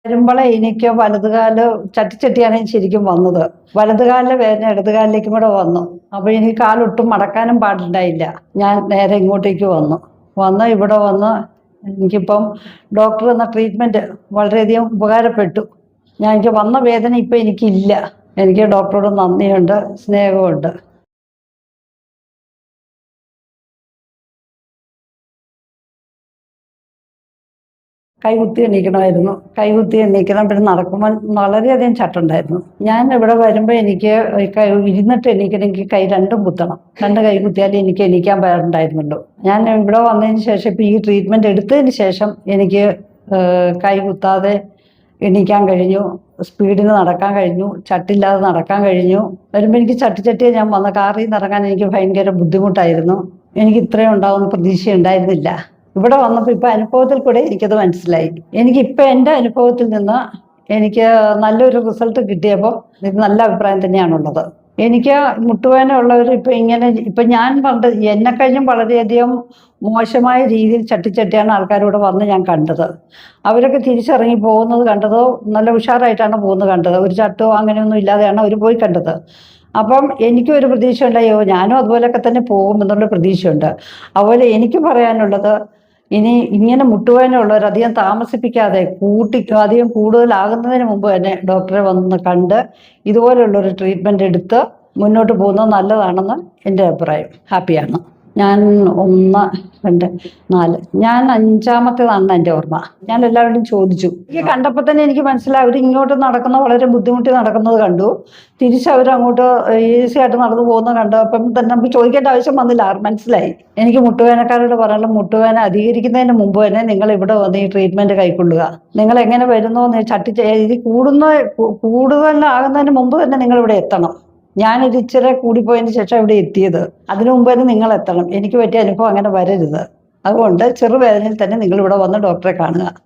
വരുമ്പോഴേ എനിക്ക് വലതുകാല് ചട്ടിച്ചട്ടിയാണ് ശരിക്കും വന്നത്. വലതുകാലിലെ വേദന ഇടതുകാലിലേക്കും കൂടെ വന്നു. അപ്പോൾ എനിക്ക് കാലൊട്ടും മടക്കാനും പാടുണ്ടായില്ല. ഞാൻ നേരെ ഇങ്ങോട്ടേക്ക് വന്ന് ഇവിടെ വന്ന് എനിക്കിപ്പം ഡോക്ടർ എന്ന ട്രീറ്റ്മെൻറ്റ് വളരെയധികം ഉപകാരപ്പെട്ടു. എനിക്ക് വന്ന വേദന ഇപ്പം എനിക്കില്ല. എനിക്ക് ഡോക്ടറോട് നന്ദിയുണ്ട്, സ്നേഹമുണ്ട്. കൈകുത്തി എണീക്കണമായിരുന്നു. കൈകുത്തി എണീക്കണം. പിന്നെ നടക്കുമ്പോൾ വളരെയധികം ചട്ടുണ്ടായിരുന്നു. ഞാൻ ഇവിടെ വരുമ്പോൾ എനിക്ക് ഇരുന്നിട്ട് എണീക്കണമെങ്കിൽ കൈ രണ്ടും കുത്തണം. രണ്ട് കൈ കുത്തിയാലേ എനിക്ക് എണീക്കാൻ പാടുണ്ടായിരുന്നുള്ളൂ. ഞാൻ ഇവിടെ വന്നതിന് ശേഷം ഇപ്പോൾ ഈ ട്രീറ്റ്മെൻറ്റ് എടുത്തതിന് ശേഷം എനിക്ക് കൈ കുത്താതെ എണീക്കാൻ കഴിഞ്ഞു, സ്പീഡിന് നടക്കാൻ കഴിഞ്ഞു, ചട്ടില്ലാതെ നടക്കാൻ കഴിഞ്ഞു. വരുമ്പോൾ എനിക്ക് ചട്ടിയെ ഞാൻ വന്ന കാറിൽ നിന്ന് ഇറങ്ങാൻ എനിക്ക് ഭയങ്കര ബുദ്ധിമുട്ടായിരുന്നു. എനിക്ക് ഇത്രയും ഉണ്ടാവുമെന്ന് പ്രതീക്ഷ ഉണ്ടായിരുന്നില്ല. ഇവിടെ വന്നപ്പോൾ ഇപ്പം അനുഭവത്തിൽ കൂടെ എനിക്കത് മനസ്സിലായി. എനിക്കിപ്പോൾ എൻ്റെ അനുഭവത്തിൽ നിന്ന് എനിക്ക് നല്ലൊരു റിസൾട്ട് കിട്ടിയപ്പോൾ ഇത് നല്ല അഭിപ്രായം തന്നെയാണുള്ളത്. എനിക്ക് മുട്ടുവേദന ഉള്ളവർ ഇപ്പം ഞാൻ പണ്ട് എന്നെക്കഴിഞ്ഞും വളരെയധികം മോശമായ രീതിയിൽ ചട്ടിയാണ് ആൾക്കാരോട് വന്ന് ഞാൻ കണ്ടത്. അവരൊക്കെ തിരിച്ചിറങ്ങി പോകുന്നത് കണ്ടതോ നല്ല ഉഷാറായിട്ടാണ് പോകുന്നത് കണ്ടത്. ഒരു ചട്ടോ അങ്ങനെയൊന്നും ഇല്ലാതെയാണ് അവർ പോയി കണ്ടത്. അപ്പം എനിക്കും ഒരു പ്രതീക്ഷ ഉണ്ടായോ, ഞാനും അതുപോലെയൊക്കെ തന്നെ പോകും എന്നുള്ള പ്രതീക്ഷയുണ്ട്. അതുപോലെ എനിക്ക് പറയാനുള്ളത്, ഇനി ഇങ്ങനെ മുട്ടുവേദന ഉള്ളവർ അധികം താമസിപ്പിക്കാതെ അധികം കൂടുതലാകുന്നതിന് മുമ്പ് തന്നെ ഡോക്ടറെ വന്ന് കണ്ട് ഇതുപോലെയുള്ളൊരു ട്രീറ്റ്മെൻറ്റ് എടുത്ത് മുന്നോട്ട് പോകുന്നത് നല്ലതാണെന്ന് എൻ്റെ അഭിപ്രായം. ഹാപ്പിയാണ്. ഞാൻ 1, 2, 4 ഞാൻ 5-ാമത്തേതാണെന്ന് എൻ്റെ ഓർമ്മ. ഞാൻ എല്ലാവരോടും ചോദിച്ചു. എനിക്ക് കണ്ടപ്പോൾ തന്നെ എനിക്ക് മനസ്സിലായി അവർ ഇങ്ങോട്ട് നടക്കുന്ന വളരെ ബുദ്ധിമുട്ടി നടക്കുന്നത് കണ്ടു. തിരിച്ചവരങ്ങോട്ട് ഈസി ആയിട്ട് നടന്നു പോകുന്നത് കണ്ടു. അപ്പം തന്നെ നമുക്ക് ചോദിക്കേണ്ട ആവശ്യം വന്നില്ല, മനസ്സിലായി. എനിക്ക് മുട്ടുവേദനക്കാരോട് പറയാനുള്ള, മുട്ടുവേദന അധികരിക്കുന്നതിന് മുമ്പ് തന്നെ നിങ്ങൾ ഇവിടെ വന്ന് ഈ ട്രീറ്റ്മെൻറ്റ് കൈക്കൊള്ളുക. നിങ്ങൾ എങ്ങനെ വരുന്നോ ഇത് കൂടുതലാകുന്നതിന് മുമ്പ് തന്നെ നിങ്ങളിവിടെ എത്തണം. ഞാനൊരു ഇച്ചിരി കൂടിപ്പോയതിന് ശേഷം ഇവിടെ എത്തിയത്. അതിനു മുമ്പ് തന്നെ നിങ്ങൾ എത്തണം. എനിക്ക് പറ്റിയ അനുഭവം അങ്ങനെ വരരുത്. അതുകൊണ്ട് ചെറുവേദനയിൽ തന്നെ നിങ്ങളിവിടെ വന്ന് ഡോക്ടറെ കാണുക.